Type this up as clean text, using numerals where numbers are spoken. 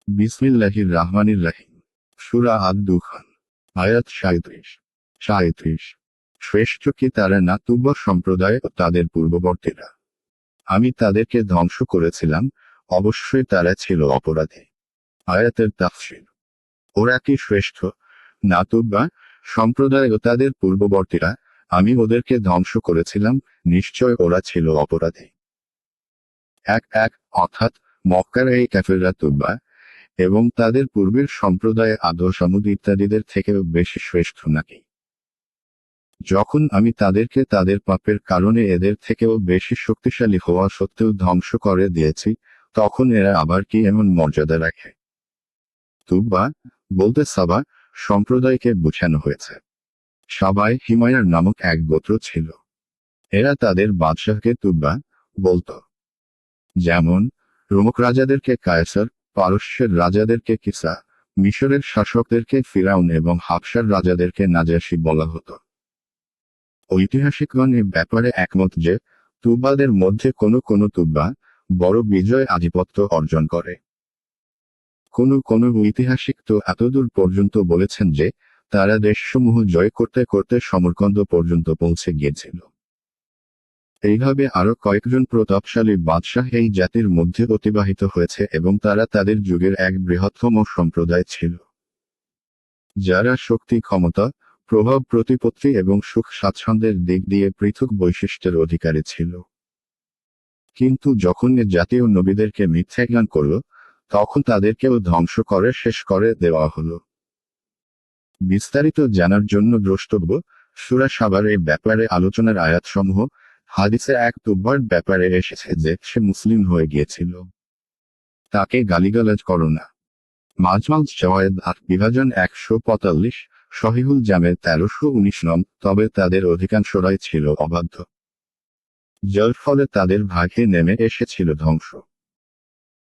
বিসমিল্লাহির রাহমানির রাহিম। সূরা আদ-দুখান, আয়াত 37। শ্রেষ্ঠ কি তারা না তুব্বা সম্প্রদায় ও তাদের পূর্ববর্তীরা? আমি তাদেরকে ধ্বংস করেছিলাম, অবশ্যই তারা ছিল অপরাধী। আয়াতের তাফসীর। ওরা কি শ্রেষ্ঠ না তুব্বা সম্প্রদায় ও তাদের পূর্ববর্তীরা? আমি ওদেরকে ধ্বংস করেছিলাম, নিশ্চয় ওরা ছিল অপরাধী। অর্থাৎ মক্কার এই কাফেররা তুব্বা এবং তাদের পূর্বের সম্প্রদায় আদ ও সামুদ ইত্যাদিদের থেকেও বেশি শ্রেষ্ঠ নাকি? যখন আমি তাদেরকে তাদের পাপের কারণে এদের থেকেও বেশি শক্তিশালী হওয়া সত্ত্বেও ধ্বংস করে দিয়েছি, তখন এরা আবার কি এমন মর্যাদা রাখে? তুব্বা বলতে সাবা সম্প্রদায়কে বোঝানো হয়েছে। সাবায় হিমায়ার নামক এক গোত্র ছিল। এরা তাদের বাদশাহকে তুব্বা বলত। যেমন রোমক রাজাদেরকে কায়সার, পারস্যের রাজাদেরকে কিসা, মিশরের শাসকদেরকে ফিরাউন এবং হাবশার রাজাদেরকে নাজাশি বলা হতো। ঐতিহাসিকগণ এ ব্যাপারে একমত যে তুব্বাদের মধ্যে কোনো কোনো তুব্বা বড় বিজয় আধিপত্য অর্জন করে। কোনো কোনো ঐতিহাসিক তো এতদূর পর্যন্ত বলেছেন যে তারা দেশসমূহ জয় করতে করতে সমরকন্দ পর্যন্ত পৌঁছে গিয়েছিল। এইভাবে আরো কয়েকজন প্রতাপশালী বাদশাহ এই জাতির মধ্যে অতিবাহিত হয়েছে এবং তারা তাদের যুগের এক বৃহত্তম সম্প্রদায় ছিল, যারা শক্তি, ক্ষমতা, প্রভাব প্রতিপত্তি এবং সুখ স্বাচ্ছন্দ্যের দিক দিয়ে পৃথক বৈশিষ্ট্যের অধিকারী ছিল। কিন্তু যখন এ জাতীয় নবীদেরকে মিথ্যাজ্ঞান করল, তখন তাদেরকেও ধ্বংস করে শেষ করে দেওয়া হলো। বিস্তারিত জানার জন্য দ্রষ্টব্য সূরা সাবার এই ব্যাপারে আলোচনার আয়াতসমূহ। হাদিসে এক তুব্বার ব্যাপারে এসেছে যে সে মুসলিম হয়ে গিয়েছিল। তাকে গালিগালাজ করো না। মাজমাল জাওয়ায়েদ বিভাজন 145, সহিহুল জামে 1319 নং। তবে তাদের অধিকাংশরাই ছিল অবাধ্য, যার ফলে তাদের ভাগ্যে নেমে এসেছিল ধ্বংস।